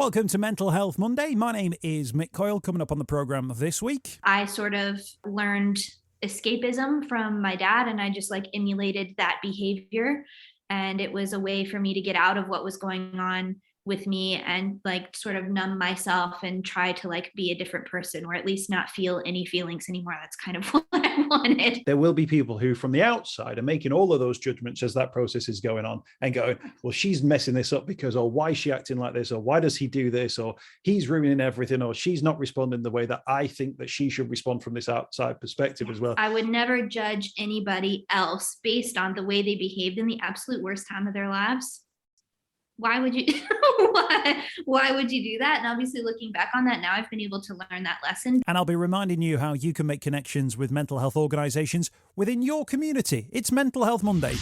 Welcome to Mental Health Monday. My name is Mick Coyle. Coming up on the programme this week, I sort of learned escapism from my dad, and I just emulated that behavior. And it was a way for me to get out of what was going on with me and sort of numb myself and try to be a different person, or at least not feel any feelings anymore. That's kind of what I wanted. There will be people who from the outside are making all of those judgments as that process is going on and going, well, she's messing this up because, or why is she acting like this, or why does he do this, or he's ruining everything, or she's not responding the way that I think that she should respond from this outside perspective as well. I would never judge anybody else based on the way they behaved in the absolute worst time of their lives. Why would you why would you do that? And obviously looking back on that now, I've been able to learn that lesson. And I'll be reminding you how you can make connections with mental health organisations within your community. It's Mental Health Monday.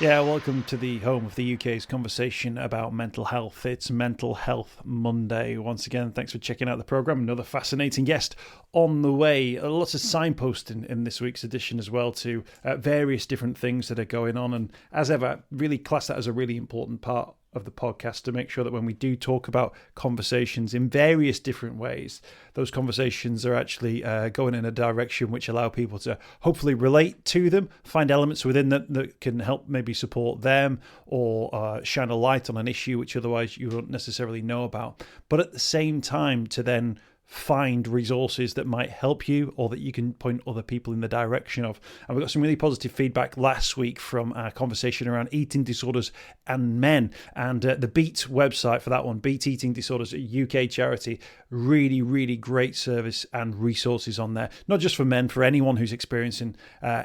Yeah, welcome to the home of the UK's conversation about mental health. It's Mental Health Monday. Once again, thanks for checking out the programme. Another fascinating guest on the way. Lots of signposting in this week's edition as well to various different things that are going on. And as ever, really class that as a really important part of the podcast to make sure that when we do talk about conversations in various different ways, those conversations are actually going in a direction which allow people to hopefully relate to them, find elements within that can help maybe support them or shine a light on an issue which otherwise you wouldn't necessarily know about. But at the same time to then find resources that might help you or that you can point other people in the direction of. And we got some really positive feedback last week from our conversation around eating disorders and men. And the Beat website for that one, Beat Eating Disorders, a UK charity, really, really great service and resources on there. Not just for men, for anyone who's experiencing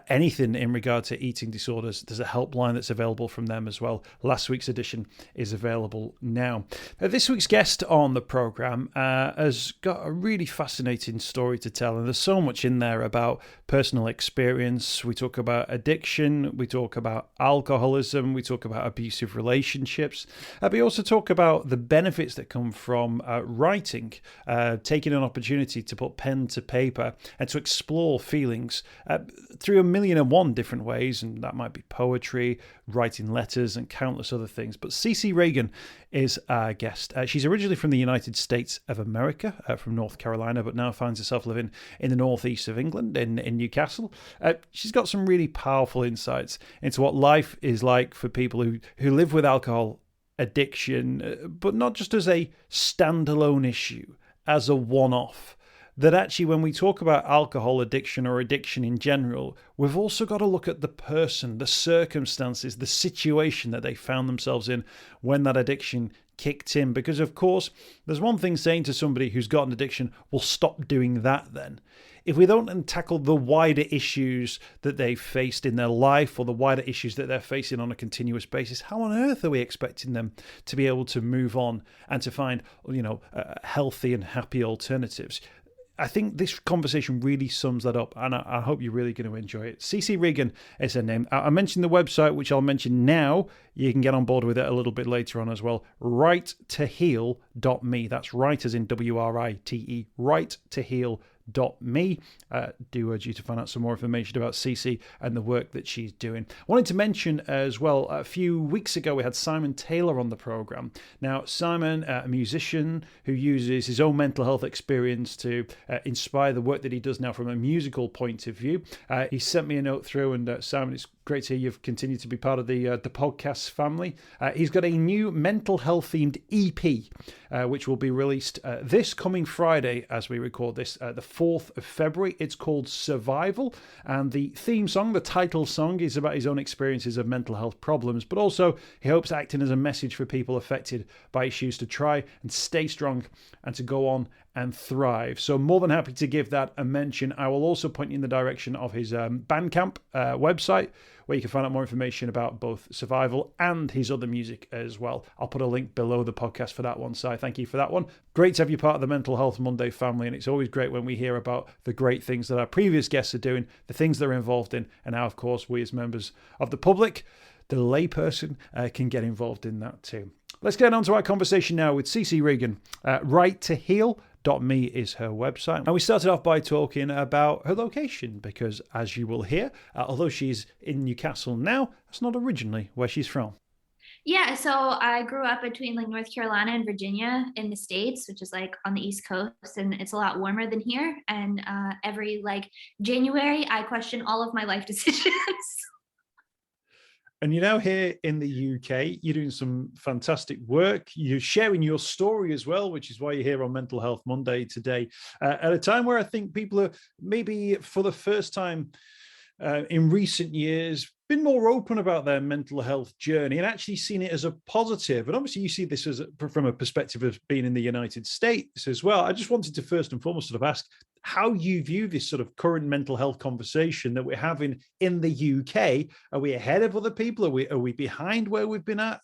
anything in regard to eating disorders. There's a helpline that's available from them as well. Last week's edition is available now. This week's guest on the programme has got a really fascinating story to tell, and there's so much in there about personal experience. We talk about addiction, we talk about alcoholism, we talk about abusive relationships, but we also talk about the benefits that come from writing, taking an opportunity to put pen to paper and to explore feelings through 1,000,001 different ways, and that might be poetry, writing letters, and countless other things. But CiCi Reagan is our guest. She's originally from the United States of America, from North Carolina, but now finds herself living in the northeast of England, in Newcastle. She's got some really powerful insights into what life is like for people who live with alcohol addiction, but not just as a standalone issue, as a one-off. That actually when we talk about alcohol addiction or addiction in general, we've also got to look at the person, the circumstances, the situation that they found themselves in when that addiction kicked in. Because of course, there's one thing saying to somebody who's got an addiction, well, stop doing that then. If we don't then tackle the wider issues that they faced in their life or the wider issues that they're facing on a continuous basis, how on earth are we expecting them to be able to move on and to find, healthy and happy alternatives? I think this conversation really sums that up, and I hope you're really going to enjoy it. CiCi Reagan is her name. I mentioned the website, which I'll mention now. You can get on board with it a little bit later on as well. Write2heal.me. That's right as in WRITE. Write2heal.me. Do urge you to find out some more information about CiCi and the work that she's doing. I wanted to mention as well, a few weeks ago we had Simon Taylor on the programme. Now Simon, a musician who uses his own mental health experience to inspire the work that he does now from a musical point of view. He sent me a note through, and Simon, it's great to hear you've continued to be part of the podcast family. He's got a new mental health themed EP, which will be released this coming Friday as we record this, the 4th of February. It's called Survival, and the theme song, the title song, is about his own experiences of mental health problems, but also he hopes acting as a message for people affected by issues to try and stay strong and to go on and thrive. So more than happy to give that a mention. I will also point you in the direction of his Bandcamp website, where you can find out more information about both Survival and his other music as well. I'll put a link below the podcast for that one, so I thank you for that one. Great to have you part of the Mental Health Monday family, and it's always great when we hear about the great things that our previous guests are doing, the things they're involved in, and how, of course, we as members of the public, the layperson, can get involved in that too. Let's get on to our conversation now with CiCi Reagan. Write2heal.me is her website. And we started off by talking about her location, because as you will hear, although she's in Newcastle now, that's not originally where she's from. Yeah, so I grew up between like North Carolina and Virginia in the States, which is like on the East Coast, and it's a lot warmer than here. And every like January, I question all of my life decisions. And you're now here in the UK. You're doing some fantastic work. You're sharing your story as well, which is why you're here on Mental Health Monday today, at a time where I think people are maybe for the first time in recent years been more open about their mental health journey and actually seen it as a positive. And obviously you see this as from a perspective of being in the United States as well. I just wanted to first and foremost sort of ask how you view this sort of current mental health conversation that we're having in the UK. Are we ahead of other people? Are we behind where we've been at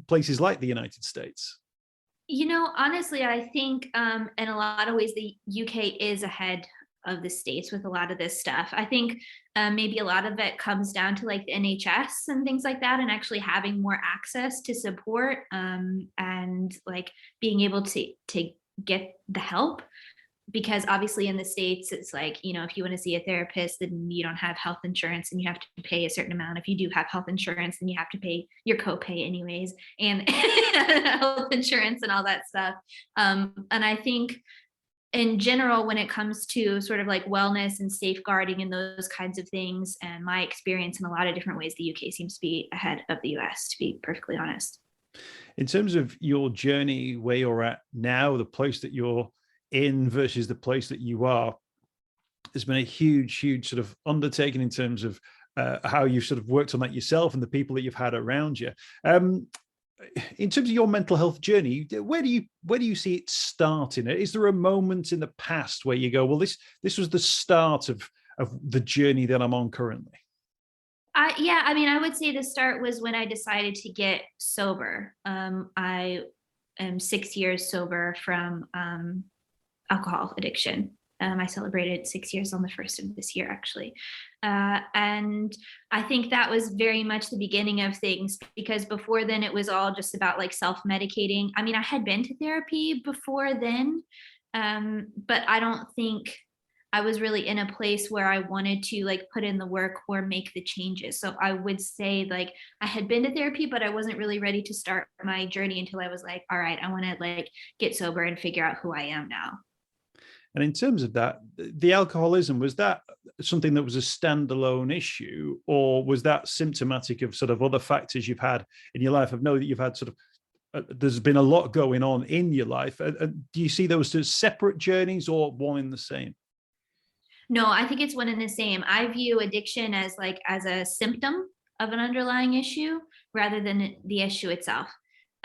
places like the United States? Honestly, I think in a lot of ways, the UK is ahead of the States with a lot of this stuff. I think maybe a lot of it comes down to like the NHS and things like that, and actually having more access to support and like being able to get the help. Because obviously in the States, it's like, if you want to see a therapist, then you don't have health insurance and you have to pay a certain amount. If you do have health insurance, then you have to pay your copay anyways, and health insurance and all that stuff. And I think in general, when it comes to sort of like wellness and safeguarding and those kinds of things, and my experience in a lot of different ways, the UK seems to be ahead of the US, to be perfectly honest. In terms of your journey, where you're at now, the place that you're in versus the place that you are, there's been a huge sort of undertaking in terms of how you've sort of worked on that yourself and the people that you've had around you. In terms of your mental health journey, where do you see it starting? Is there a moment in the past where you go, well, this was the start of the journey that I'm on currently? Yeah, I mean, I would say the start was when I decided to get sober. I am 6 years sober from alcohol addiction. I celebrated 6 years on the 1st of this year, actually. And I think that was very much the beginning of things, because before then it was all just about like self-medicating. I mean, I had been to therapy before then, but I don't think I was really in a place where I wanted to like put in the work or make the changes. So I would say like I had been to therapy, but I wasn't really ready to start my journey until I was like, all right, I want to like get sober and figure out who I am now. And in terms of that, the alcoholism, was that something that was a standalone issue, or was that symptomatic of sort of other factors you've had in your life? I know that you've had sort of, there's been a lot going on in your life. Do you see those as separate journeys or one in the same? No, I think it's one and the same. I view addiction as a symptom of an underlying issue rather than the issue itself.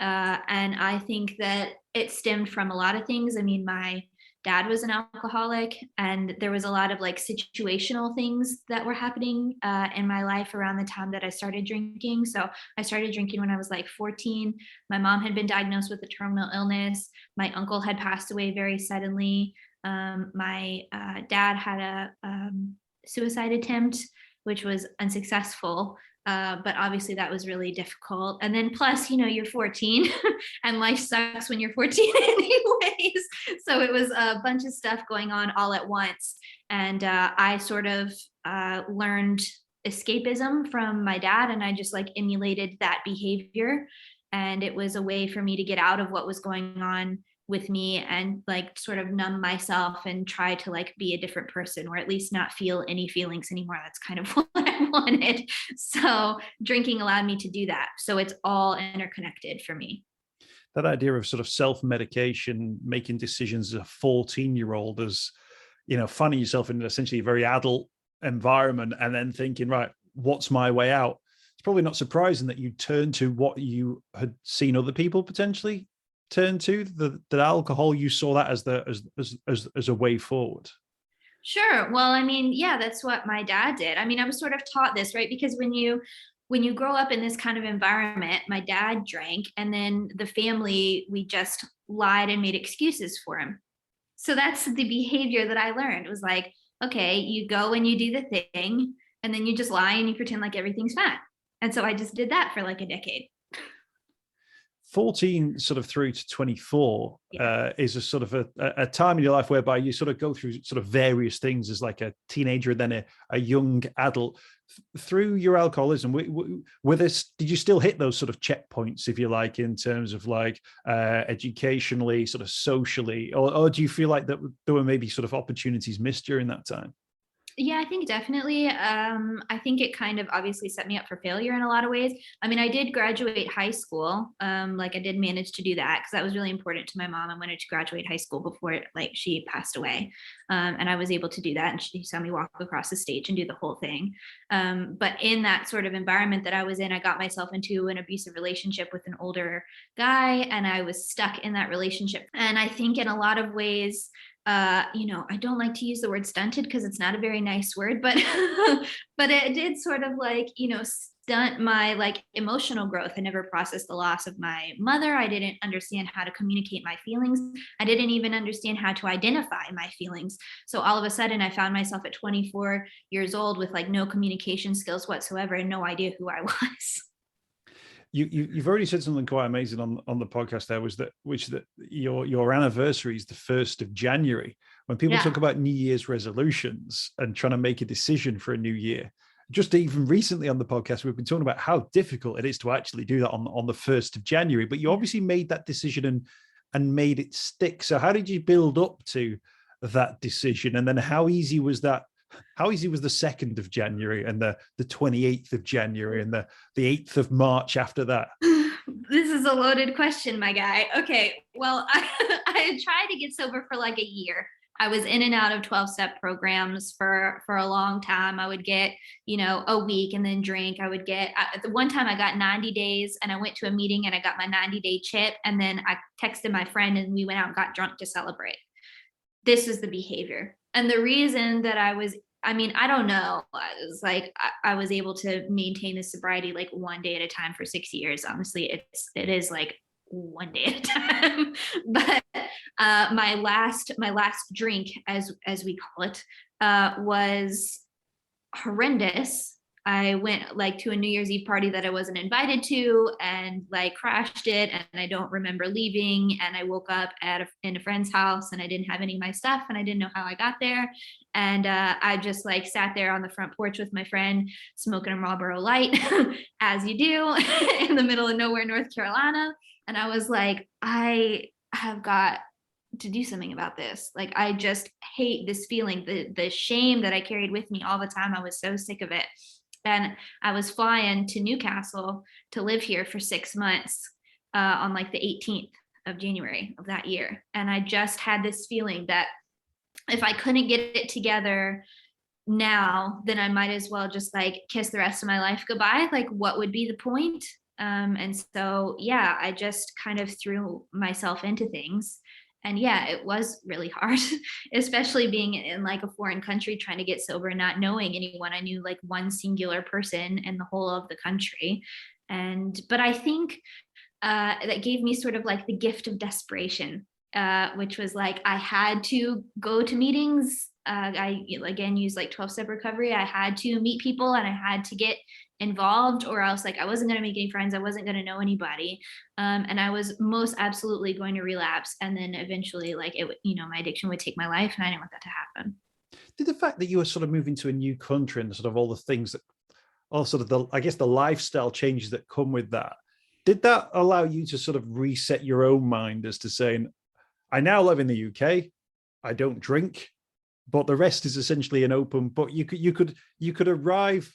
And I think that it stemmed from a lot of things. I mean, my dad was an alcoholic, and there was a lot of like situational things that were happening in my life around the time that I started drinking. So I started drinking when I was like 14. My mom had been diagnosed with a terminal illness. My uncle had passed away very suddenly. My dad had a suicide attempt, which was unsuccessful. But obviously that was really difficult. And then plus, you're 14 and life sucks when you're 14 anyways. So it was a bunch of stuff going on all at once. And I sort of learned escapism from my dad, and I just like emulated that behavior. And it was a way for me to get out of what was going on with me and like sort of numb myself and try to like be a different person, or at least not feel any feelings anymore. That's kind of what I wanted. So drinking allowed me to do that. So it's all interconnected for me. That idea of sort of self-medication, making decisions as a 14-year-old, as finding yourself in essentially a very adult environment and then thinking, right, what's my way out? It's probably not surprising that you turn to what you had seen other people potentially turn to, the alcohol. You saw that as a way forward. Sure. Well, I mean, yeah, that's what my dad did. I mean, I was sort of taught this, right? Because when you grow up in this kind of environment, my dad drank, and then the family, we just lied and made excuses for him. So that's the behavior that I learned. It was like, okay, you go and you do the thing, and then you just lie and you pretend like everything's fine. And so I just did that for like a decade. 14 sort of through to 24 is a sort of a time in your life whereby you sort of go through sort of various things as like a teenager and then a young adult. through your alcoholism, with this, did you still hit those sort of checkpoints, if you like, in terms of like educationally, sort of socially, or do you feel like that there were maybe sort of opportunities missed during that time? Yeah, I think definitely. I think it kind of obviously set me up for failure in a lot of ways. I mean, I did graduate high school. Like I did manage to do that because that was really important to my mom. I wanted to graduate high school before like she passed away. And I was able to do that. And she saw me walk across the stage and do the whole thing. But in that sort of environment that I was in, I got myself into an abusive relationship with an older guy, and I was stuck in that relationship. And I think in a lot of ways, I don't like to use the word stunted because it's not a very nice word, but but it did sort of like, stunt my like emotional growth. I never processed the loss of my mother. I didn't understand how to communicate my feelings. I didn't even understand how to identify my feelings. So all of a sudden I found myself at 24 years old with like no communication skills whatsoever and no idea who I was. You've already said something quite amazing on the podcast there, which your anniversary is the 1st of January. When people talk about New Year's resolutions and trying to make a decision for a new year, just even recently on the podcast, we've been talking about how difficult it is to actually do that on the 1st of January. But you obviously made that decision and made it stick. So how did you build up to that decision? And then how easy was that? How easy was the 2nd of January and the 28th of January and the 8th of March after that? This is a loaded question, my guy. Okay, well, I had tried to get sober for like a year. I was in and out of 12-step programs for a long time. I would get, a week and then drink. I would get, at the one time I got 90 days and I went to a meeting and I got my 90-day chip. And then I texted my friend and we went out and got drunk to celebrate. This was the behavior. And the reason that I don't know. It was like I was able to maintain the sobriety like one day at a time for 6 years. Honestly, it is like one day at a time. But my last drink, as we call it, was horrendous. I went like to a New Year's Eve party that I wasn't invited to and like crashed it. And I don't remember leaving. And I woke up in a friend's house and I didn't have any of my stuff and I didn't know how I got there. And I just like sat there on the front porch with my friend smoking a Marlboro Light, as you do, in the middle of nowhere, North Carolina. And I was like, I have got to do something about this. Like, I just hate this feeling, the shame that I carried with me all the time. I was so sick of it. And I was flying to Newcastle to live here for 6 months on like the 18th of January of that year. And I just had this feeling that if I couldn't get it together now, then I might as well just like kiss the rest of my life goodbye. Like, what would be the point? And so, yeah, I just kind of threw myself into things. And yeah, it was really hard, especially being in like a foreign country, trying to get sober, not knowing anyone. I knew like one singular person in the whole of the country. But I think that gave me sort of like the gift of desperation, which was like, I had to go to meetings. I, again, use like 12-step recovery. I had to meet people and I had to get involved, or else like I wasn't going to make any friends. I wasn't going to know anybody. And I was most absolutely going to relapse. And then eventually like my addiction would take my life, and I didn't want that to happen. Did the fact that you were sort of moving to a new country and sort of all the things that, all sort of the lifestyle changes that come with that, did that allow you to sort of reset your own mind as to saying, I now live in the UK, I don't drink, but the rest is essentially an open, but you could arrive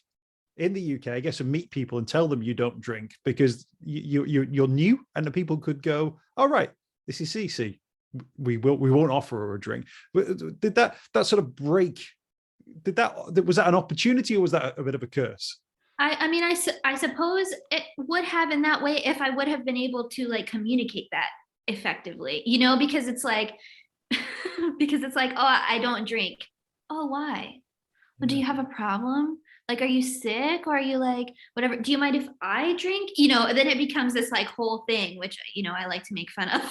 in the UK, I guess, and meet people and tell them you don't drink because you're new, and the people could go, all right, this is CiCi. We won't offer her a drink. But did that sort of break? Was that an opportunity, or was that a bit of a curse? I suppose it would have in that way if I would have been able to like communicate that effectively, because it's like, oh, I don't drink. Oh, why? Well, do you have a problem? Like, are you sick, or are you like, whatever? Do you mind if I drink? Then it becomes this like whole thing, which, I like to make fun of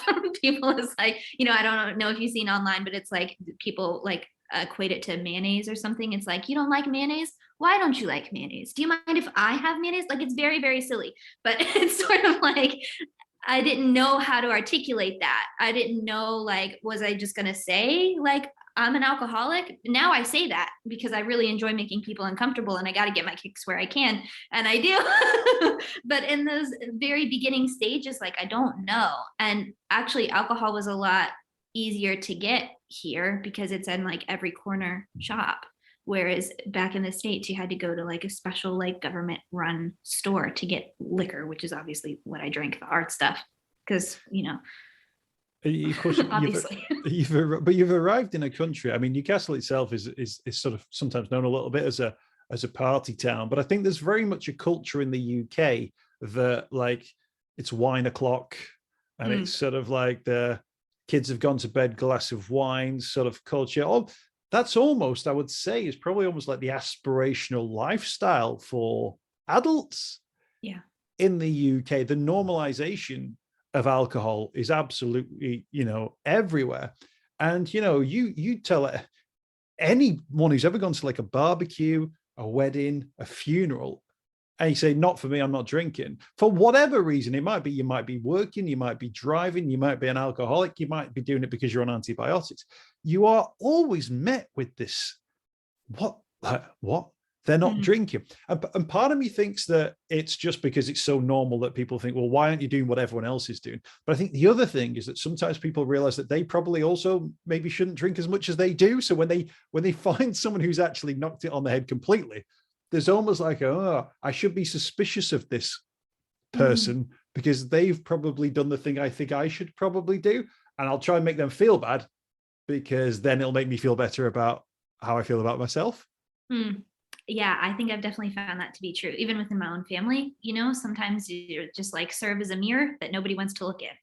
people. It's like, I don't know if you've seen online, but it's like people like equate it to mayonnaise or something. It's like, you don't like mayonnaise? Why don't you like mayonnaise? Do you mind if I have mayonnaise? Like, it's very, very silly, but it's sort of like, I didn't know how to articulate that. I didn't know, like, was I just going to say like, I'm an alcoholic. Now I say that because I really enjoy making people uncomfortable and I got to get my kicks where I can. And I do. But in those very beginning stages, like, I don't know. And actually alcohol was a lot easier to get here because it's in like every corner shop. Whereas back in the States, you had to go to like a special like government run store to get liquor, which is obviously what I drank, the hard stuff. Because, Of course, obviously. you've arrived in a country. I mean, Newcastle itself is sort of sometimes known a little bit as a party town, but I think there's very much a culture in the UK that like it's wine o'clock, and it's sort of like the kids have gone to bed, glass of wine sort of culture. Oh, that's almost, I would say, is probably almost like the aspirational lifestyle for adults. Yeah. In the UK, the normalization of alcohol is absolutely, everywhere. And, you tell anyone who's ever gone to like a barbecue, a wedding, a funeral, and you say, not for me, I'm not drinking. For whatever reason, it might be, you might be working, you might be driving, you might be an alcoholic, you might be doing it because you're on antibiotics. You are always met with this, what? They're not drinking. And part of me thinks that it's just because it's so normal that people think, well, why aren't you doing what everyone else is doing? But I think the other thing is that sometimes people realize that they probably also maybe shouldn't drink as much as they do. So when they find someone who's actually knocked it on the head completely, there's almost like, oh, I should be suspicious of this person because they've probably done the thing I think I should probably do. And I'll try and make them feel bad because then it'll make me feel better about how I feel about myself. Yeah, I think I've definitely found that to be true. Even within my own family, sometimes you just like serve as a mirror that nobody wants to look at.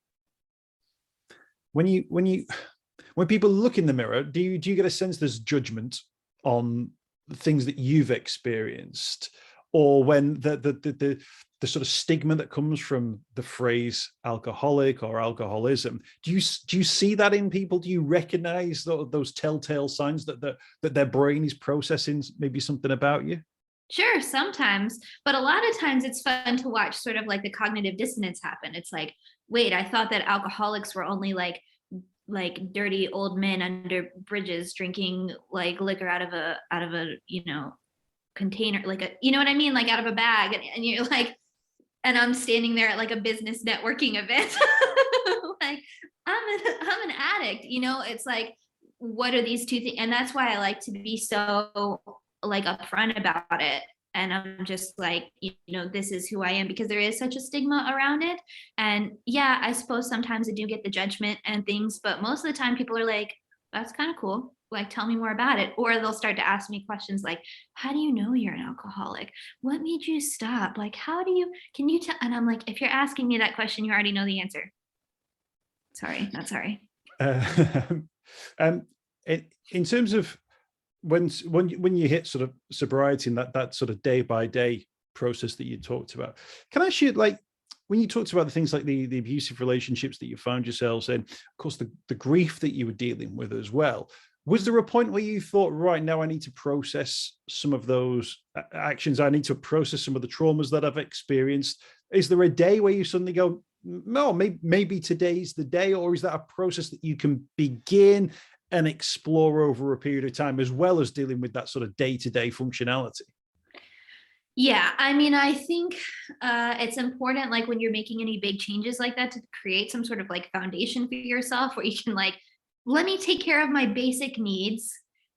When people look in the mirror, do you get a sense there's judgment on the things that you've experienced, or when the sort of stigma that comes from the phrase alcoholic or alcoholism, do you see that in people? Do you recognize those telltale signs that their brain is processing maybe something about you? Sure, sometimes, but a lot of times it's fun to watch sort of like the cognitive dissonance happen. It's like, wait, I thought that alcoholics were only like dirty old men under bridges drinking like liquor out of a container, like a, you know what I mean, like out of a bag, and you're like, and I'm standing there at like a business networking event like I'm an addict, it's like, what are these two things? And that's why I like to be so like upfront about it. And I'm just like, this is who I am, because there is such a stigma around it. And yeah, I suppose sometimes I do get the judgment and things, but most of the time people are like, that's kind of cool. Like, tell me more about it. Or they'll start to ask me questions like, how do you know you're an alcoholic? What made you stop? Like, can you tell? And I'm like, if you're asking me that question, you already know the answer. Sorry, not sorry. In terms of when you hit sort of sobriety and that sort of day by day process that you talked about, can I ask you, like, when you talked about the things like the abusive relationships that you found yourselves in, of course, the grief that you were dealing with as well, was there a point where you thought, right, now I need to process some of those actions, I need to process some of the traumas that I've experienced? Is there a day where you suddenly go, no, maybe today's the day? Or is that a process that you can begin and explore over a period of time, as well as dealing with that sort of day-to-day functionality? Yeah, I mean, I think it's important, like when you're making any big changes like that, to create some sort of like foundation for yourself where you can like, let me take care of my basic needs.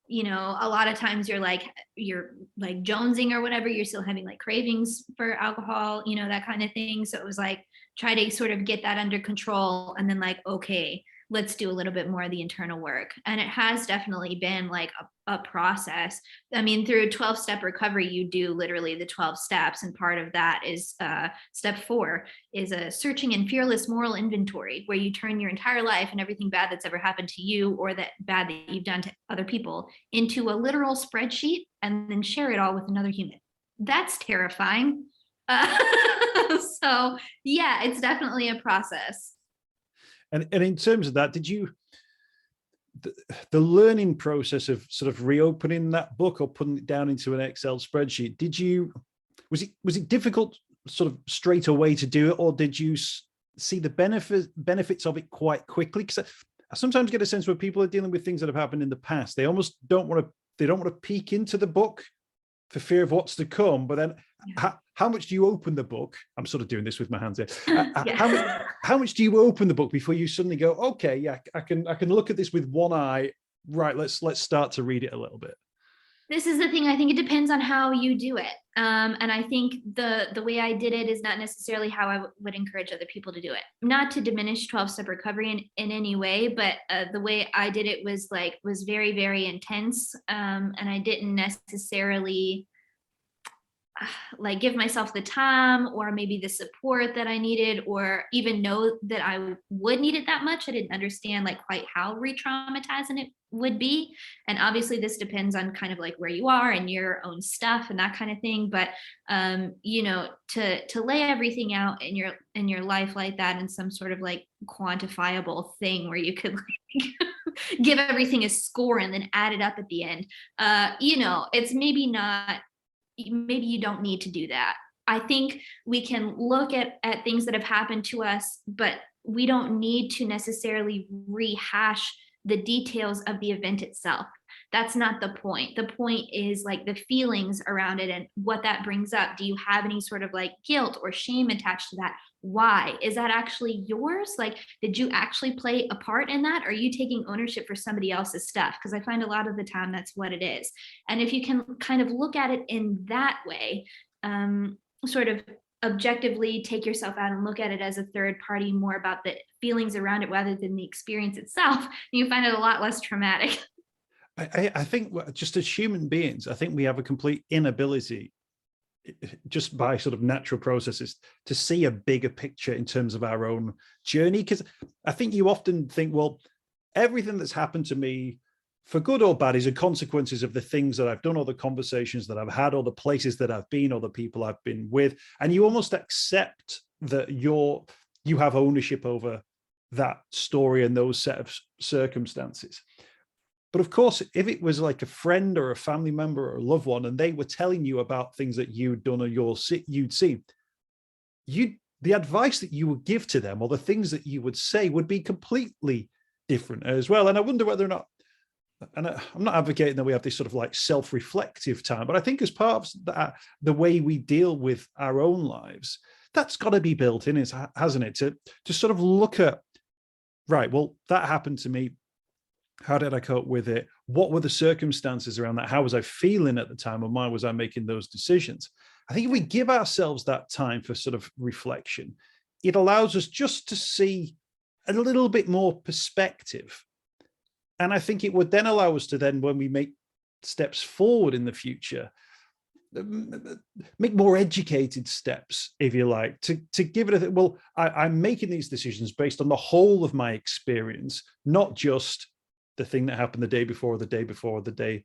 A lot of times you're like jonesing or whatever, you're still having like cravings for alcohol, that kind of thing. So it was like, try to sort of get that under control, and then like, okay, let's do a little bit more of the internal work. And it has definitely been like a process. I mean, through 12-step recovery, you do literally the 12 steps. And part of that is step 4 is a searching and fearless moral inventory, where you turn your entire life and everything bad that's ever happened to you, or that bad that you've done to other people, into a literal spreadsheet and then share it all with another human. That's terrifying. So yeah, it's definitely a process. And in terms of that, did you, the learning process of sort of reopening that book or putting it down into an Excel spreadsheet, was it difficult sort of straight away to do it, or did you see the benefits of it quite quickly? Because I sometimes get a sense when people are dealing with things that have happened in the past, they almost don't want to peek into the book for fear of what's to come. But then how much do you open the book? I'm sort of doing this with my hands here. How much do you open the book before you suddenly go, okay, yeah, I can look at this with one eye. Right, let's start to read it a little bit. This is the thing. I think it depends on how you do it. And I think the way I did it is not necessarily how I would encourage other people to do it. Not to diminish 12-step recovery in any way, but the way I did it was very, very intense. And I didn't necessarily give myself the time or maybe the support that I needed, or even know that I would need it that much. I didn't understand quite how re-traumatizing it would be. And obviously this depends on kind of where you are and your own stuff and that kind of thing. But to lay everything out in your life like that in some sort of quantifiable thing where you could give everything a score and then add it up at the end, it's maybe you don't need to do that. I think we can look at things that have happened to us, but we don't need to necessarily rehash the details of the event itself. That's not the point. The point is the feelings around it and what that brings up. Do you have any sort of guilt or shame attached to that? Why? Is that actually yours? Did you actually play a part in that? Or are you taking ownership for somebody else's stuff? Because I find a lot of the time that's what it is. And if you can kind of look at it in that way, sort of objectively take yourself out and look at it as a third party, more about the feelings around it rather than the experience itself, you find it a lot less traumatic. I think just as human beings, I think we have a complete inability, just by sort of natural processes, to see a bigger picture in terms of our own journey. Because I think you often think, well, everything that's happened to me, for good or bad, is a consequences of the things that I've done, or the conversations that I've had, or the places that I've been, or the people I've been with. And you almost accept that you have ownership over that story and those set of circumstances. But of course, if it was a friend or a family member or a loved one, and they were telling you about things that you'd done or you'd seen, the advice that you would give to them, or the things that you would say, would be completely different as well. And I wonder whether or not, and I'm not advocating that we have this sort of self-reflective time, but I think as part of that, the way we deal with our own lives, that's got to be built in, hasn't it? To sort of look at, right, well, that happened to me. How did I cope with it? What were the circumstances around that? How was I feeling at the time? And why was I making those decisions? I think if we give ourselves that time for sort of reflection, it allows us just to see a little bit more perspective. And I think it would then allow us to then, when we make steps forward in the future, make more educated steps, if you like, to give it I'm making these decisions based on the whole of my experience, not just the thing that happened the day before, or the day before, or the day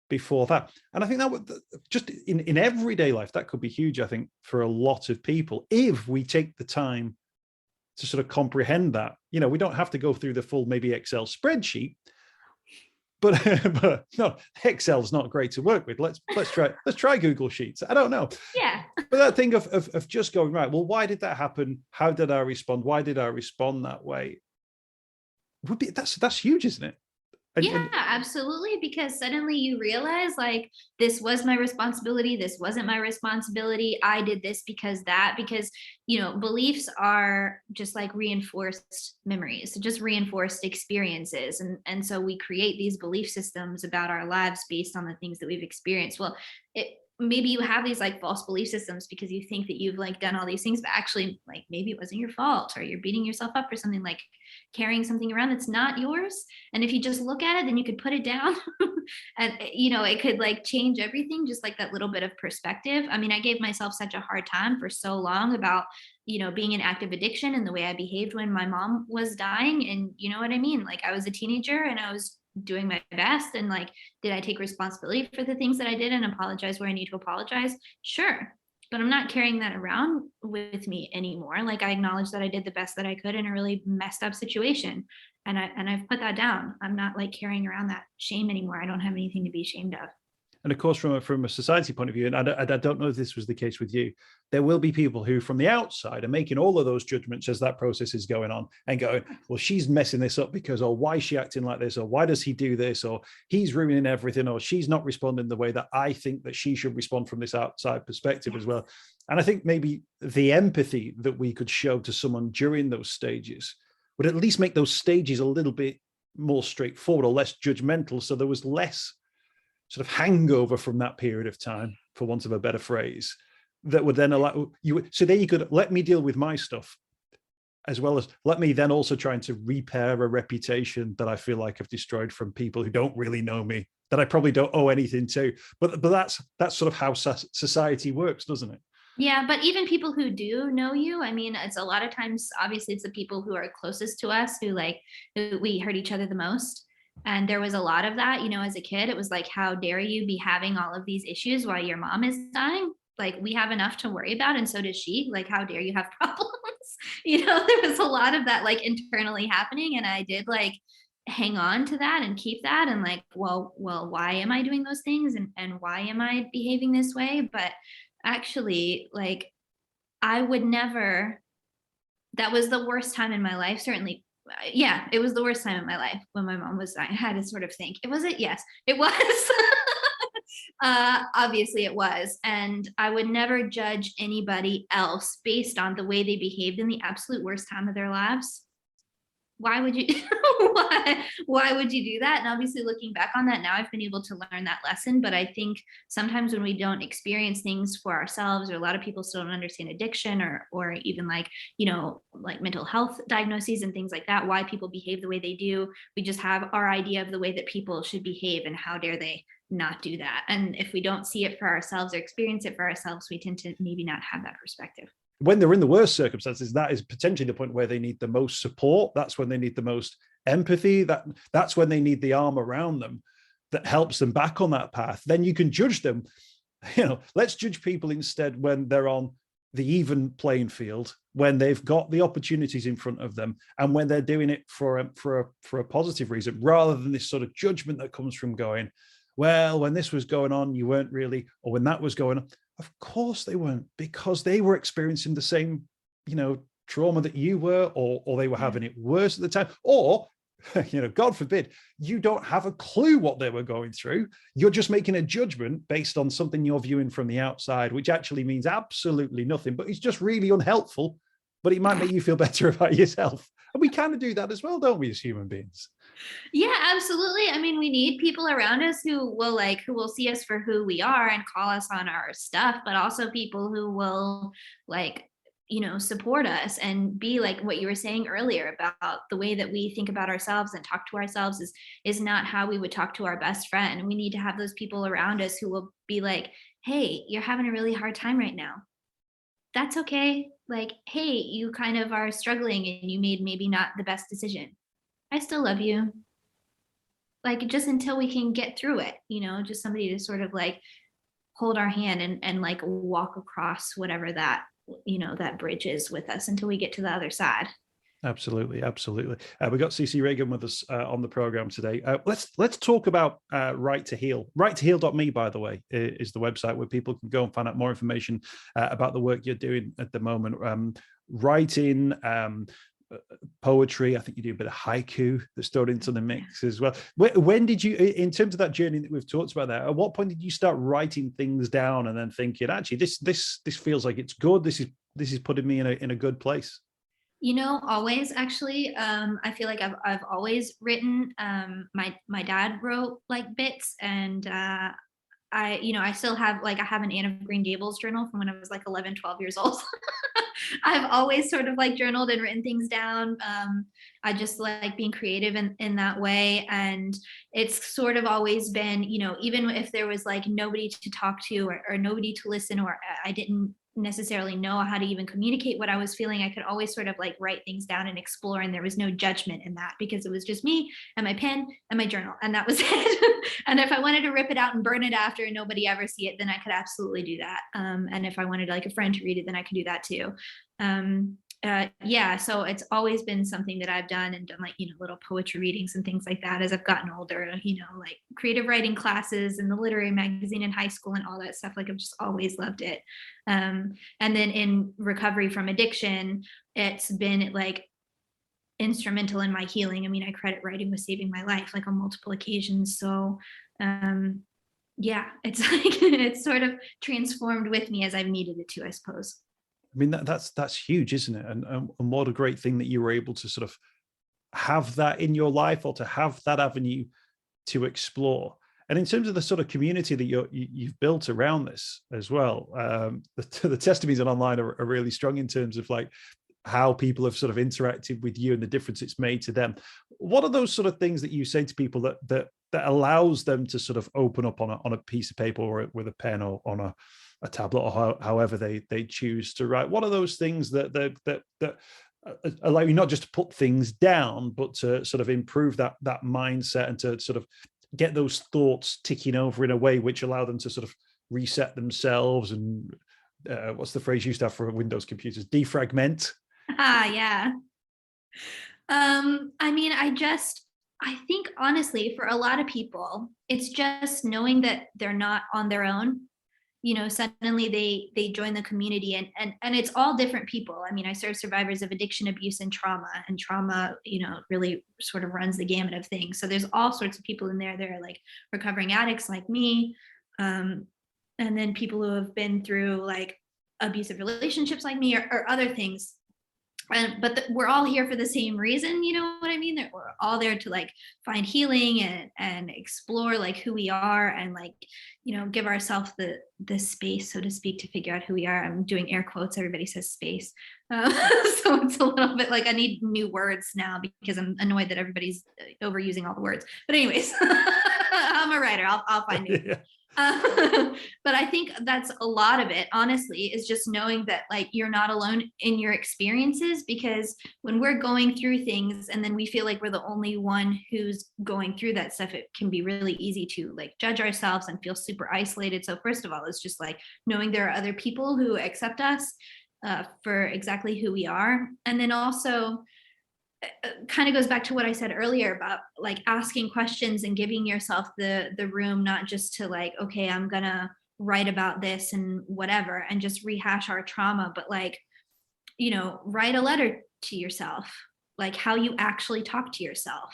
before that. And I think that would, just in everyday life, that could be huge, I think, for a lot of people, if we take the time to sort of comprehend that. We don't have to go through the full maybe Excel spreadsheet, but no, Excel's not great to work with. Let's try Google Sheets. I don't know. Yeah. But that thing of just going, right, well, why did that happen? How did I respond? Why did I respond that way? That's huge, isn't it? Absolutely. Because suddenly you realize this was my responsibility. This wasn't my responsibility. I did this because beliefs are just reinforced memories, just reinforced experiences. And so we create these belief systems about our lives based on the things that we've experienced. Well, maybe you have these false belief systems because you think that you've done all these things, but actually maybe it wasn't your fault, or you're beating yourself up for something, carrying something around that's not yours. And if you just look at it, then you could put it down and it could change everything, just that little bit of perspective. I mean, I gave myself such a hard time for so long about being in active addiction and the way I behaved when my mom was dying. And you know what I mean? I was a teenager and I was doing my best, and did I take responsibility for the things that I did and apologize where I need to apologize? Sure. But I'm not carrying that around with me anymore. I acknowledge that I did the best that I could in a really messed up situation, and I've put that down. I'm not carrying around that shame anymore. I don't have anything to be ashamed of. And of course, from a society point of view, and I don't know if this was the case with you, there will be people who from the outside are making all of those judgments as that process is going on and going, well, she's messing this up because, or why is she acting like this, or why does he do this, or he's ruining everything, or she's not responding the way that I think that she should respond from this outside perspective as well. And I think maybe the empathy that we could show to someone during those stages would at least make those stages a little bit more straightforward or less judgmental. So there was less sort of hangover from that period of time, for want of a better phrase, that would then allow you. So then you could let me deal with my stuff, as well as let me then also trying to repair a reputation that I feel like I've destroyed from people who don't really know me, that I probably don't owe anything to. But that's sort of how society works, doesn't it? Yeah, but even people who do know you, I mean, it's a lot of times, obviously, it's the people who are closest to us who we hurt each other the most. And there was a lot of that, as a kid. It was like, how dare you be having all of these issues while your mom is dying? Like, we have enough to worry about, and so does she. Like, how dare you have problems? There was a lot of that internally happening, and I did hang on to that and keep that, and well, why am I doing those things, and why am I behaving this way? But actually, I would never. That was the worst time in my life, certainly. Yeah, it was the worst time in my life when my mom was dying. I had to sort of think, was it? Yes, it was. Obviously it was. And I would never judge anybody else based on the way they behaved in the absolute worst time of their lives. Why would you why would you do that? And obviously, looking back on that now, I've been able to learn that lesson. But I think sometimes when we don't experience things for ourselves, or a lot of people still don't understand addiction, or even mental health diagnoses and things like that, why people behave the way they do, we just have our idea of the way that people should behave, and how dare they not do that. And if we don't see it for ourselves or experience it for ourselves, we tend to maybe not have that perspective. When they're in the worst circumstances, that is potentially the point where they need the most support. That's when they need the most empathy. That's when they need the arm around them that helps them back on that path. Then you can judge them. Let's judge people instead when they're on the even playing field, when they've got the opportunities in front of them, and when they're doing it for a positive reason, rather than this sort of judgment that comes from going, well, when this was going on, you weren't really, or when that was going on. Of course they weren't, because they were experiencing the same, trauma that you were, or they were having it worse at the time, or, God forbid, you don't have a clue what they were going through. You're just making a judgment based on something you're viewing from the outside, which actually means absolutely nothing, but it's just really unhelpful, but it might make you feel better about yourself. And we kind of do that as well, don't we, as human beings? Yeah, absolutely. I mean, we need people around us who will see us for who we are and call us on our stuff, but also people who will support us and be like what you were saying earlier about the way that we think about ourselves and talk to ourselves is not how we would talk to our best friend. And we need to have those people around us who will be like, hey, you're having a really hard time right now. That's okay. Hey, you kind of are struggling and you made maybe not the best decision. I still love you. Just until we can get through it, just somebody to sort of hold our hand and walk across whatever that, that bridge is with us until we get to the other side. Absolutely. We got CiCi Reagan with us on the program today. Let's talk about Right to Heal. Righttoheal.me, by the way, is the website where people can go and find out more information about the work you're doing at the moment. Writing, poetry. I think you do a bit of haiku that's thrown into the mix as well. When did you, in terms of that journey that we've talked about there, at what point did you start writing things down and then thinking, actually, this feels like it's good. This is putting me in a good place? Always actually. I feel like I've always written. My dad wrote bits, and I still have I have an Anne of Green Gables journal from when I was 11, 12 years old. I've always sort of journaled and written things down. I just like being creative in that way. And it's sort of always been, even if there was nobody to talk to or nobody to listen, or I didn't necessarily know how to even communicate what I was feeling, I could always sort of write things down and explore. And there was no judgment in that, because it was just me and my pen and my journal, and that was it. And if I wanted to rip it out and burn it after and nobody ever see it, then I could absolutely do that. And if I wanted a friend to read it, then I could do that too. Yeah, so it's always been something that I've done and done, like, little poetry readings and things like that as I've gotten older, like creative writing classes and the literary magazine in high school and all that stuff. Like, I've just always loved it. And then in recovery from addiction, it's been like instrumental in my healing. I mean, I credit writing with saving my life like on multiple occasions. So, yeah, it's like it's sort of transformed with me as I've needed it to, I suppose. I mean, that's huge, isn't it? And what a great thing that you were able to sort of have that in your life, or to have that avenue to explore. And in terms of the sort of community that you've built around this as well, the testimonies online are really strong in terms of like how people have sort of interacted with you and the difference it's made to them. What are those sort of things that you say to people that allows them to sort of open up on a piece of paper or with a pen or on a tablet, or however they choose to write? What are those things that allow you not just to put things down, but to sort of improve that mindset and to sort of get those thoughts ticking over in a way which allow them to sort of reset themselves and what's the phrase you used to have for Windows computers? Defragment. Yeah. I mean, I think honestly, for a lot of people, it's just knowing that they're not on their own. Suddenly they join the community, and it's all different people. I mean, I serve survivors of addiction, abuse, and trauma, really sort of runs the gamut of things. So there's all sorts of people in there. There are like recovering addicts like me, and then people who have been through like abusive relationships like me, or other things. But we're all here for the same reason, you know what I mean? That we're all there to like find healing and explore like who we are, and like, give ourselves the space, so to speak, to figure out who we are. I'm doing air quotes. Everybody says space. So it's a little bit like I need new words now because I'm annoyed that everybody's overusing all the words. But anyways, I'm a writer. I'll find it. Yeah. But I think that's a lot of it, honestly, is just knowing that like you're not alone in your experiences, because when we're going through things and then we feel like we're the only one who's going through that stuff, it can be really easy to like judge ourselves and feel super isolated. So first of all, it's just like knowing there are other people who accept us for exactly who we are. And then also kind of goes back to what I said earlier about like asking questions and giving yourself the room, not just to like, okay, I'm gonna write about this and whatever and just rehash our trauma, but like, write a letter to yourself, like how you actually talk to yourself.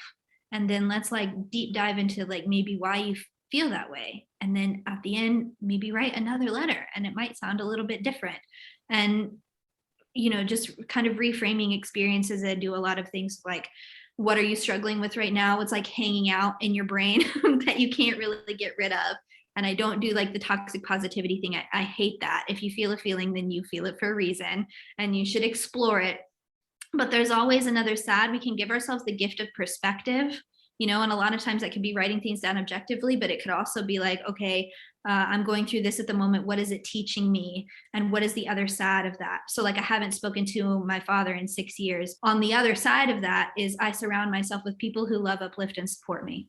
And then let's like deep dive into like maybe why you feel that way. And then at the end, maybe write another letter, and it might sound a little bit different. And just kind of reframing experiences. I do a lot of things like, what are you struggling with right now? What's like hanging out in your brain that you can't really get rid of? And I don't do like the toxic positivity thing. I hate that. If you feel a feeling, then you feel it for a reason and you should explore it. But there's always another side. We can give ourselves the gift of perspective, and a lot of times that can be writing things down objectively, but it could also be like, okay, I'm going through this at the moment. What is it teaching me? And what is the other side of that? So like I haven't spoken to my father in 6 years. On the other side of that is I surround myself with people who love, uplift, and support me.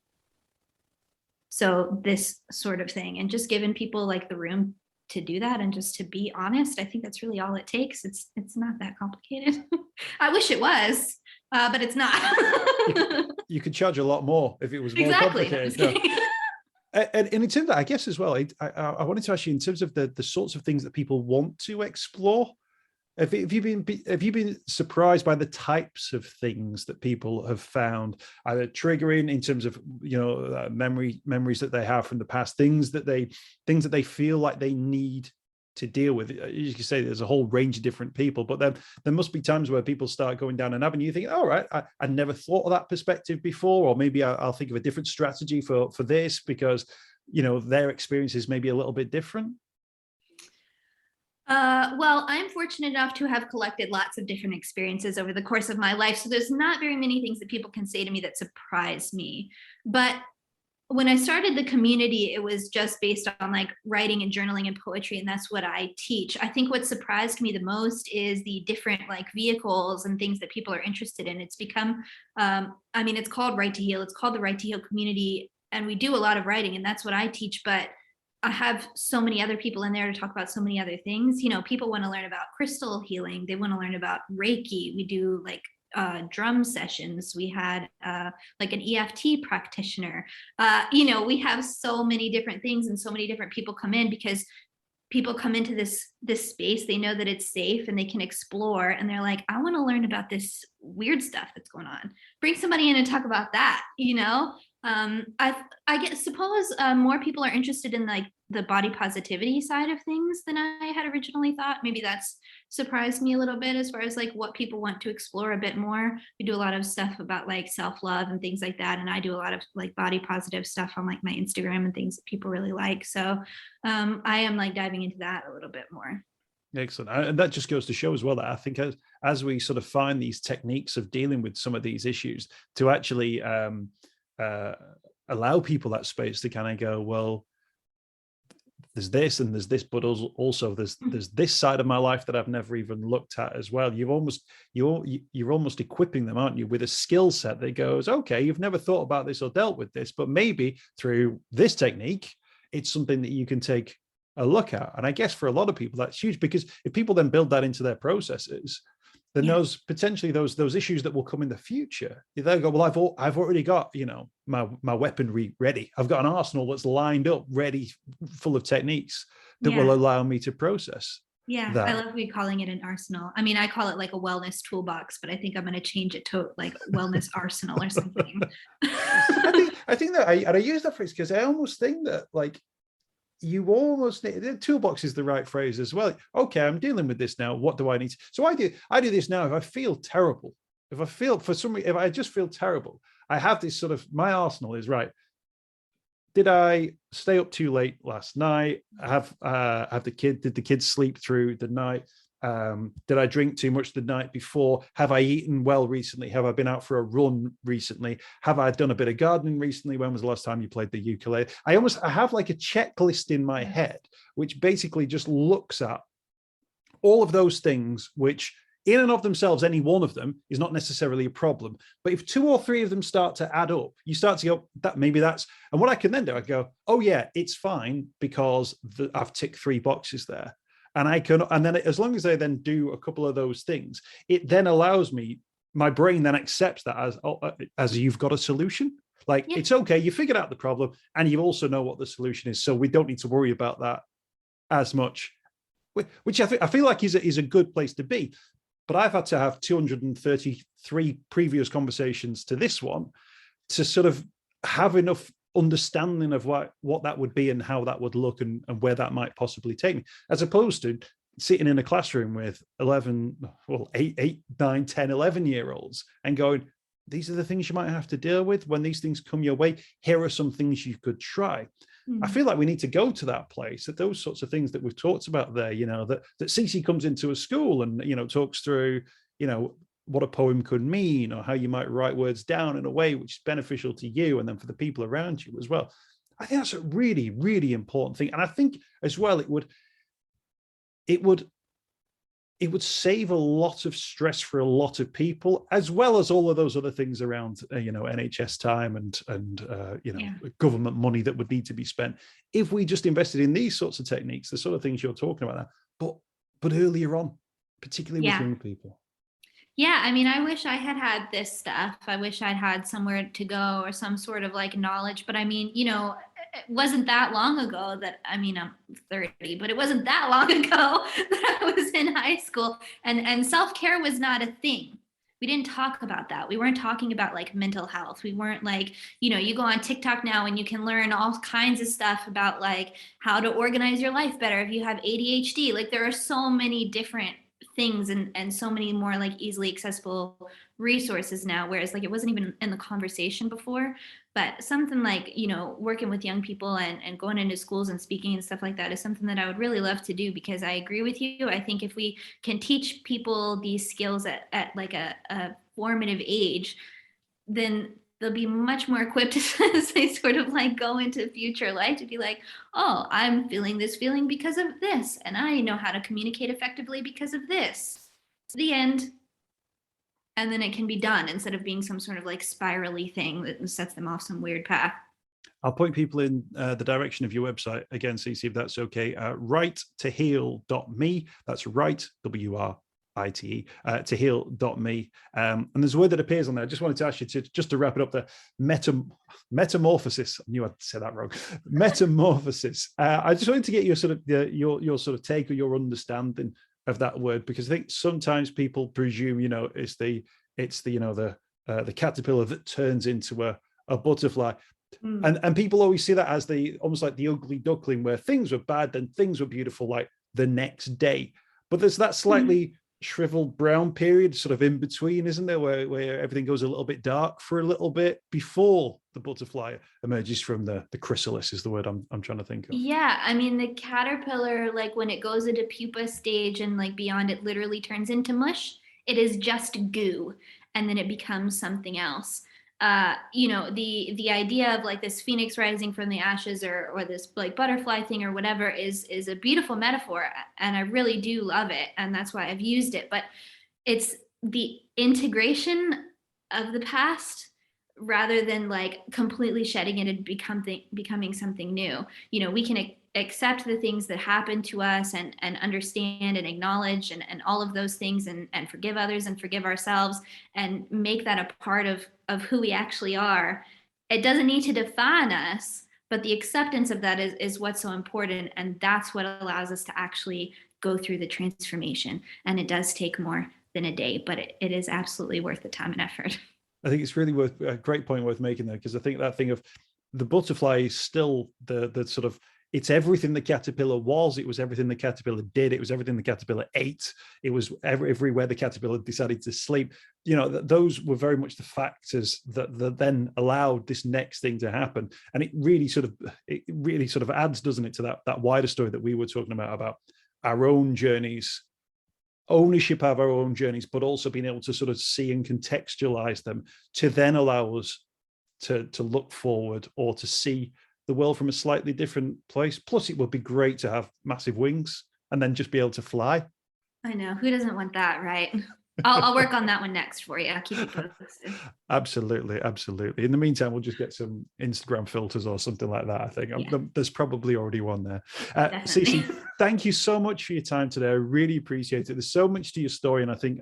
So this sort of thing, and just giving people like the room to do that and just to be honest, I think that's really all it takes. It's not that complicated. I wish it was, but it's not. You could charge a lot more if it was more complicated. No. And in terms of that, I guess as well, I wanted to ask you in terms of the sorts of things that people want to explore. Have you been surprised by the types of things that people have found either triggering in terms of memories that they have from the past, things that they feel like they need to deal with? You can say there's a whole range of different people, but then there must be times where people start going down an avenue. You think, all right, I never thought of that perspective before, or maybe I'll think of a different strategy for this because their experiences may be a little bit different. Well, I'm fortunate enough to have collected lots of different experiences over the course of my life. So there's not very many things that people can say to me that surprise me. But when I started the community, it was just based on like writing and journaling and poetry, and that's what I teach. I think what surprised me the most is the different like vehicles and things that people are interested in. It's become, it's called Right to Heal. It's called the Right to Heal community, and we do a lot of writing, and that's what I teach. But I have so many other people in there to talk about so many other things. You know, people want to learn about crystal healing. They want to learn about Reiki. We do like drum sessions. We had like an EFT practitioner. You know, we have so many different things, and so many different people come in because people come into this space, they know that it's safe and they can explore, and they're like, I want to learn about this weird stuff that's going on. Bring somebody in and talk about that, you know. I suppose more people are interested in like the body positivity side of things than I had originally thought. Maybe that's surprised me a little bit as far as like what people want to explore a bit more. We do a lot of stuff about like self-love and things like that, and I do a lot of like body positive stuff on like my Instagram and things that people really like. So I am like diving into that a little bit more. Excellent. And that just goes to show as well that I think as we sort of find these techniques of dealing with some of these issues, to actually allow people that space to kind of go, well, there's this and there's this, but also there's this side of my life that I've never even looked at as well. You're almost equipping them, aren't you, with a skill set that goes, okay, you've never thought about this or dealt with this, but maybe through this technique, it's something that you can take a look at. And I guess for a lot of people, that's huge, because if people then build that into their processes, then those potentially those issues that will come in the future, they'll go, well, I've already got, you know, my weaponry ready. I've got an arsenal that's lined up, ready, full of techniques that will allow me to process. Yeah, that. I love you calling it an arsenal. I mean, I call it like a wellness toolbox, but I think I'm going to change it to like wellness arsenal or something. I think that I use that phrase because I almost think that like, you almost need, the toolbox is the right phrase as well. Okay, I'm dealing with this now. What do I need to? So I do this now. If I feel terrible, if I just feel terrible, I have this sort of, my arsenal is right. Did I stay up too late last night? Did the kids sleep through the night? Did I drink too much the night before? Have I eaten well recently? Have I been out for a run recently? Have I done a bit of gardening recently? When was the last time you played the ukulele? I have like a checklist in my head, which basically just looks at all of those things, which in and of themselves, any one of them is not necessarily a problem. But if 2 or 3 of them start to add up, you start to go, that maybe that's, and what I can then do, I go, oh yeah, it's fine because I've ticked 3 boxes there. And and then as long as I then do a couple of those things, it then allows me, my brain then accepts that as you've got a solution. Like, it's okay, you figured out the problem and you also know what the solution is. So we don't need to worry about that as much, which I feel like is a good place to be. But I've had to have 233 previous conversations to this one to sort of have enough understanding of what that would be and how that would look and where that might possibly take me, as opposed to sitting in a classroom with 8, 9, 10, 11-year-olds and going, these are the things you might have to deal with when these things come your way. Here are some things you could try. I feel like we need to go to that place, that those sorts of things that we've talked about there, you know, that CiCi comes into a school and, you know, talks through, you know, what a poem could mean or how you might write words down in a way which is beneficial to you and then for the people around you as well. I think that's a really, really important thing. And I think as well, it would save a lot of stress for a lot of people, as well as all of those other things around, you know, NHS time and government money that would need to be spent if we just invested in these sorts of techniques, the sort of things you're talking about now, but earlier on, particularly with young people. Yeah, I mean, I wish I had this stuff. I wish I'd had somewhere to go or some sort of like knowledge. But I mean, you know, it wasn't that long ago that, I mean, I'm 30, but it wasn't that long ago that I was in high school and self-care was not a thing. We didn't talk about that. We weren't talking about like mental health. We weren't like, you know, you go on TikTok now and you can learn all kinds of stuff about like how to organize your life better if you have ADHD. Like there are so many different things and so many more like easily accessible resources now, whereas like it wasn't even in the conversation before. But something like, you know, working with young people and going into schools and speaking and stuff like that is something that I would really love to do, because I agree with you. I think if we can teach people these skills at like a formative age, then they'll be much more equipped as they sort of like go into future life to be like, oh, I'm feeling this feeling because of this, and I know how to communicate effectively because of this. The end. And then it can be done instead of being some sort of like spirally thing that sets them off some weird path. I'll point people in the direction of your website again, CiCi, if that's okay. Right2heal.me. That's right, WRITE, to heal.me. And there's a word that appears on there. I just wanted to ask you to wrap it up there. Metamorphosis. I knew I'd say that wrong. Metamorphosis. I just wanted to get your sort of your sort of take or your understanding of that word, because I think sometimes people presume, it's the caterpillar that turns into a butterfly. And people always see that as almost like the ugly duckling, where things were bad and things were beautiful like the next day. But there's that slightly shriveled brown period sort of in between, isn't there, where everything goes a little bit dark for a little bit before the butterfly emerges from the chrysalis, is the word I'm trying to think of. Yeah, I mean, the caterpillar, like when it goes into pupa stage and like beyond, it literally turns into mush. It is just goo, and then it becomes something else. The idea of like this phoenix rising from the ashes, or this like butterfly thing or whatever is a beautiful metaphor, and I really do love it, and that's why I've used it. But it's the integration of the past rather than like completely shedding it and becoming something new. We can accept the things that happen to us and understand and acknowledge and all of those things, and forgive others and forgive ourselves, and make that a part of who we actually are. It doesn't need to define us, but the acceptance of that is what's so important. And that's what allows us to actually go through the transformation. And it does take more than a day, but it is absolutely worth the time and effort. I think it's really a great point worth making there, because I think that thing of the butterfly is still the sort of, it's everything the caterpillar was. It was everything the caterpillar did. It was everything the caterpillar ate. It was everywhere the caterpillar decided to sleep. Those were very much the factors that then allowed this next thing to happen. And it really sort of adds, doesn't it, to that wider story that we were talking about our own journeys, ownership of our own journeys, but also being able to sort of see and contextualize them to then allow us to look forward or to see the world from a slightly different place. Plus, it would be great to have massive wings and then just be able to fly. I know. Who doesn't want that, right? I'll work on that one next for you. I'll keep you posted. Absolutely. In the meantime, we'll just get some Instagram filters or something like that, I think. Yeah. There's probably already one there. CiCi, thank you so much for your time today. I really appreciate it. There's so much to your story, and I think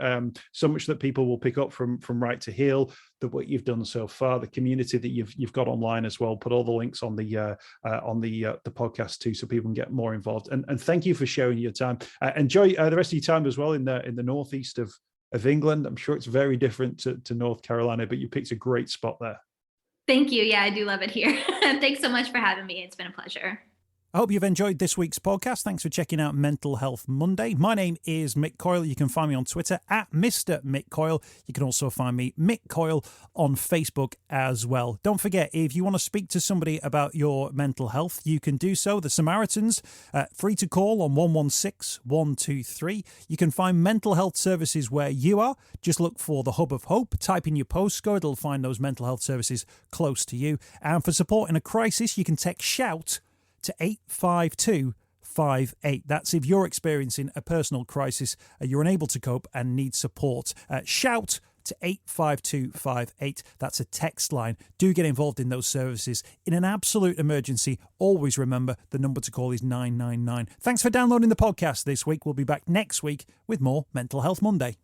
so much that people will pick up from Right to Heal, what you've done so far, the community that you've got online as well. Put all the links on the podcast too, so people can get more involved. And thank you for sharing your time. Enjoy the rest of your time as well in the northeast of England. I'm sure it's very different to North Carolina, but you picked a great spot there. Thank you. Yeah, I do love it here. Thanks so much for having me. It's been a pleasure. I hope you've enjoyed this week's podcast. Thanks for checking out Mental Health Monday. My name is Mick Coyle. You can find me on Twitter at Mr. Mick Coyle. You can also find me, Mick Coyle, on Facebook as well. Don't forget, if you want to speak to somebody about your mental health, you can do so. The Samaritans, free to call on 116 123. You can find mental health services where you are. Just look for the Hub of Hope. Type in your postcode. It'll find those mental health services close to you. And for support in a crisis, you can text SHOUT to 85258. That's if you're experiencing a personal crisis, you're unable to cope and need support. Shout to 85258. That's a text line. Do get involved in those services. In an absolute emergency, always remember the number to call is 999. Thanks for downloading the podcast this week. We'll be back next week with more Mental Health Monday.